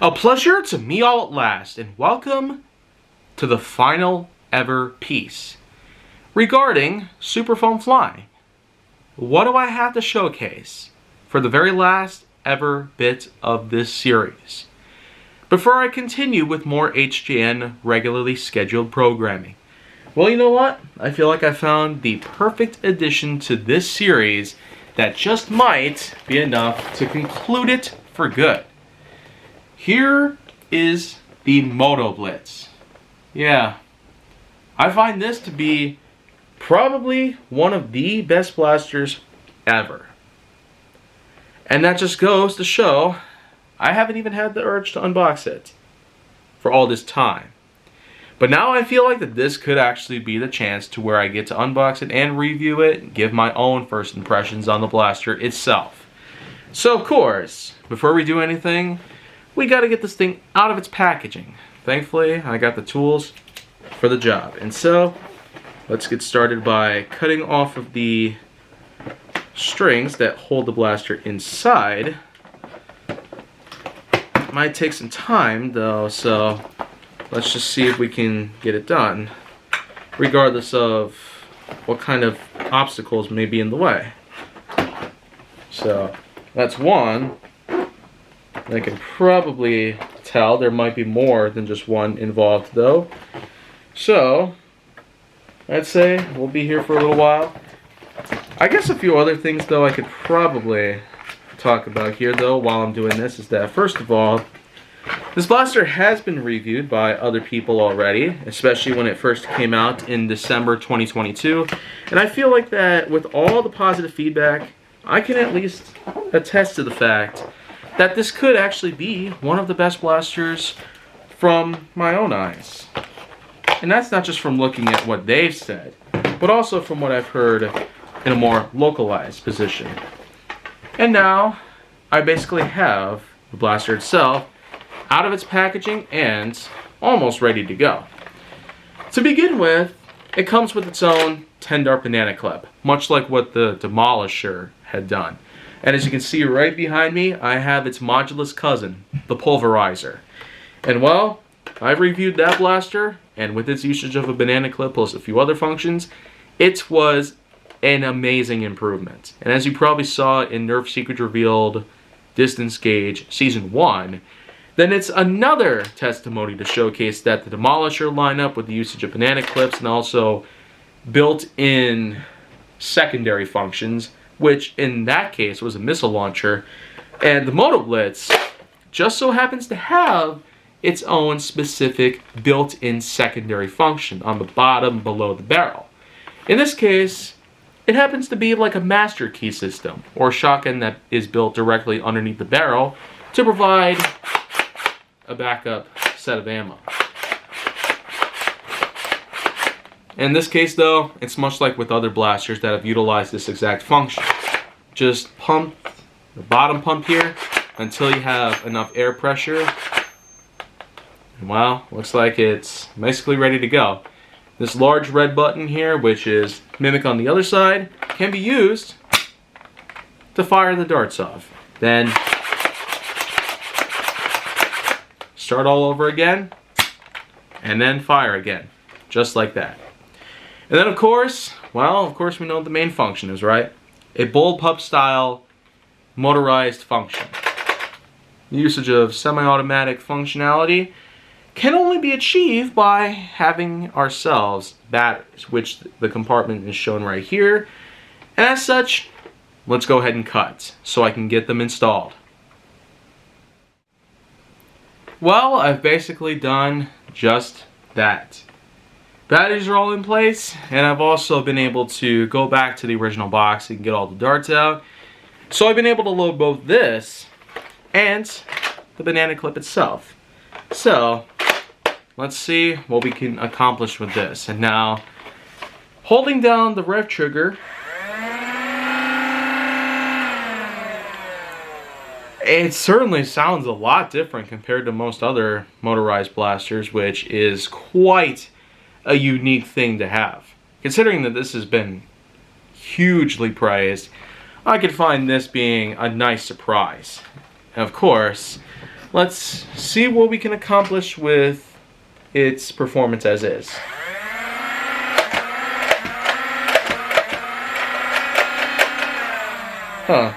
A pleasure to me all at last, and welcome to the final ever piece regarding Superfoam Flying. What do I have to showcase for the very last ever bit of this series before I continue with more HGN regularly scheduled programming? Well, you know what? I feel like I found the perfect addition to this series that just might be enough to conclude it for good. Here is the Motoblitz. Yeah, I find this to be probably one of the best blasters ever. And that just goes to show I haven't even had the urge to unbox it for all this time. But now I feel like that this could actually be the chance to where I get to unbox it and review it and give my own first impressions on the blaster itself. So of course, before we do anything, we got to get this thing out of its packaging. Thankfully, I got the tools for the job. And so, let's get started by cutting off of the strings that hold the blaster inside. It might take some time though, so let's just see if we can get it done, regardless of what kind of obstacles may be in the way. So, that's one. I can probably tell there might be more than just one involved though. So, I'd say we'll be here for a little while. I guess a few other things though I could probably talk about here though while I'm doing this is that first of all, this blaster has been reviewed by other people already, especially when it first came out in December 2022. And I feel like that with all the positive feedback, I can at least attest to the fact that this could actually be one of the best blasters from my own eyes. And that's not just from looking at what they've said, but also from what I've heard in a more localized position. And now, I basically have the blaster itself out of its packaging and almost ready to go. To begin with, it comes with its own 10-dart banana clip, much like what the Demolisher had done. And as you can see right behind me, I have its modulus cousin, the Pulverizer. And well, I've reviewed that blaster, and with its usage of a banana clip plus a few other functions, it was an amazing improvement. And as you probably saw in Nerf Secret Revealed Distance Gauge Season 1, then it's another testimony to showcase that the Demolisher lineup with the usage of banana clips and also built-in secondary functions, which in that case was a missile launcher, and the Motoblitz just so happens to have its own specific built-in secondary function on the bottom below the barrel. In this case, it happens to be like a master key system or a shotgun that is built directly underneath the barrel to provide a backup set of ammo. In this case though, it's much like with other blasters that have utilized this exact function. Just pump the bottom pump here until you have enough air pressure. And well, looks like it's basically ready to go. This large red button here, which is mimic on the other side, can be used to fire the darts off. Then start all over again, and then fire again, just like that. And then of course we know what the main function is, right? A bullpup style motorized function. The usage of semi-automatic functionality can only be achieved by having ourselves batteries, which the compartment is shown right here. And as such, let's go ahead and cut so I can get them installed. Well, I've basically done just that. Batteries are all in place, and I've also been able to go back to the original box and get all the darts out. So I've been able to load both this and the banana clip itself. So, let's see what we can accomplish with this. And now, holding down the rev trigger, it certainly sounds a lot different compared to most other motorized blasters, which is quite a unique thing to have. Considering that this has been hugely praised, I could find this being a nice surprise. And of course, let's see what we can accomplish with its performance as is. Huh.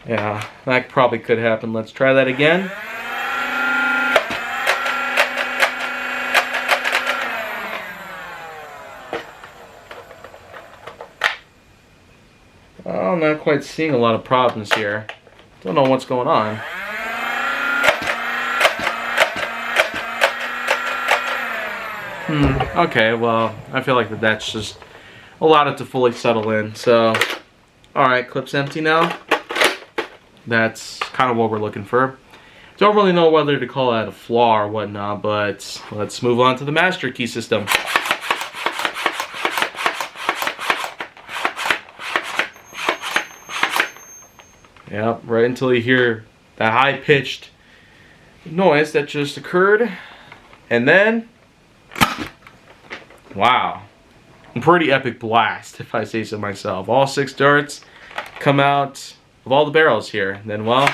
Yeah, that probably could happen. Let's try that again. Well, I'm not quite seeing a lot of problems here. Don't know what's going on. Okay, well, I feel like that's just allowed it to fully settle in. So, alright, clip's empty now. That's kind of what we're looking for. Don't really know whether to call that a flaw or whatnot, but let's move on to the master key system. Yep, right until you hear that high-pitched noise that just occurred. And then, wow, a pretty epic blast, if I say so myself. All 6 darts come out of all the barrels here. And then, well,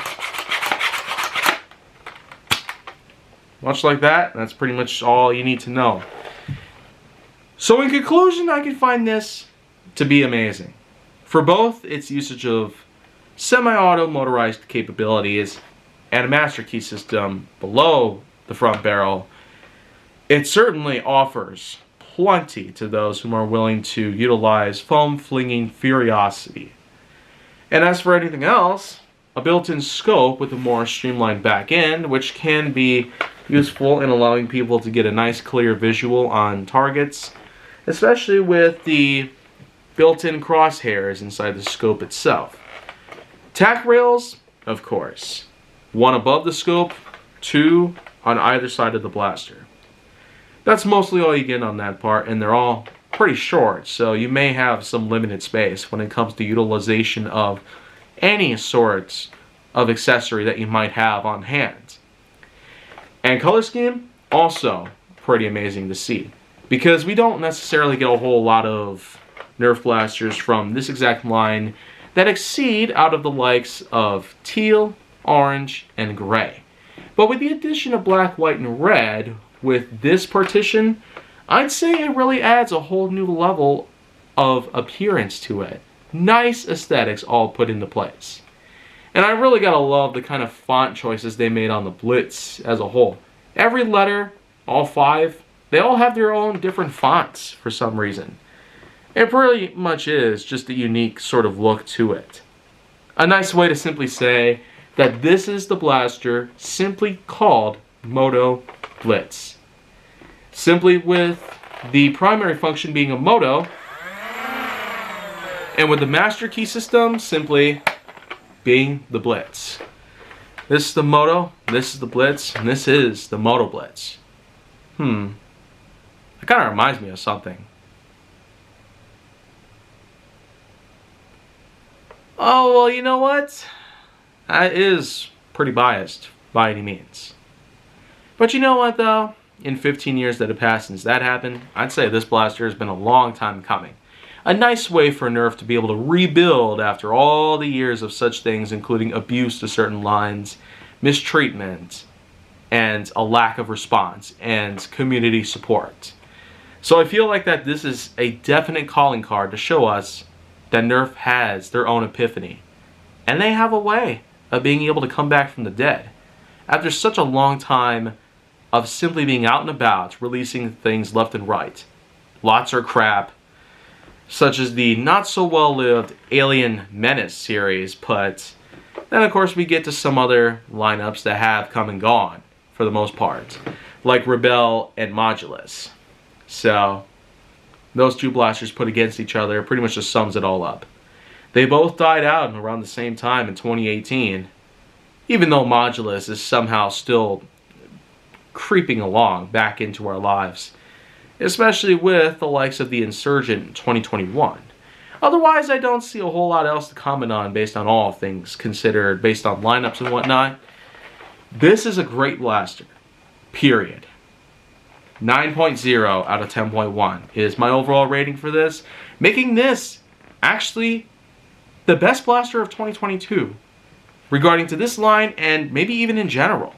much like that, that's pretty much all you need to know. So in conclusion, I can find this to be amazing. For both its usage of semi-auto motorized capabilities and a master key system below the front barrel, it certainly offers plenty to those who are willing to utilize foam-flinging furiosity. And as for anything else, a built-in scope with a more streamlined back end, which can be useful in allowing people to get a nice clear visual on targets, especially with the built-in crosshairs inside the scope itself. Tack rails, of course. 1 above the scope, 2 on either side of the blaster. That's mostly all you get on that part, and they're all pretty short, so you may have some limited space when it comes to utilization of any sorts of accessory that you might have on hand. And color scheme, also pretty amazing to see, because we don't necessarily get a whole lot of Nerf blasters from this exact line that exceed out of the likes of teal, orange, and gray. But with the addition of black, white, and red with this partition, I'd say it really adds a whole new level of appearance to it. Nice aesthetics all put into place. And I really gotta love the kind of font choices they made on the Blitz as a whole. Every letter, all 5, they all have their own different fonts for some reason. It pretty much is just a unique sort of look to it. A nice way to simply say that this is the blaster simply called Motoblitz. Simply with the primary function being a moto, and with the master key system simply being the Blitz. This is the Moto, this is the Blitz, and this is the Motoblitz. That kind of reminds me of something. Oh, well, you know what? That is pretty biased by any means. But you know what, though? In 15 years that have passed since that happened, I'd say this blaster has been a long time coming. A nice way for Nerf to be able to rebuild after all the years of such things, including abuse to certain lines, mistreatment, and a lack of response, and community support. So I feel like that this is a definite calling card to show us that Nerf has their own epiphany. And they have a way of being able to come back from the dead. After such a long time of simply being out and about, releasing things left and right. Lots are crap, such as the not-so-well-lived Alien Menace series, but then of course we get to some other lineups that have come and gone, for the most part, like Rebel and Motoblitz. So, those 2 blasters put against each other pretty much just sums it all up. They both died out around the same time in 2018, even though Motoblitz is somehow still creeping along back into our lives, especially with the likes of the Insurgent in 2021. Otherwise, I don't see a whole lot else to comment on based on all things considered, based on lineups and whatnot. This is a great blaster, period. 9.0 out of 10.1 is my overall rating for this, making this actually the best blaster of 2022 regarding to this line and maybe even in general.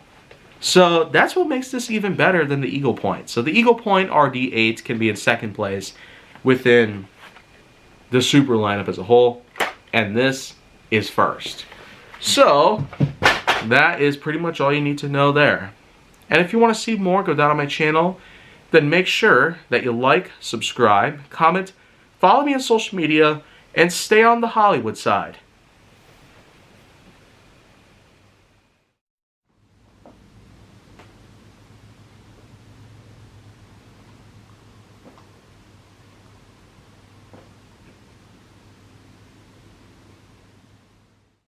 So that's what makes this even better than the Eagle Point. So the Eagle Point RD8 can be in second place within the Super lineup as a whole, and this is first. So that is pretty much all you need to know there. And if you want to see more, go down on my channel. Then make sure that you like, subscribe, comment, follow me on social media, and stay on the Hollywood side.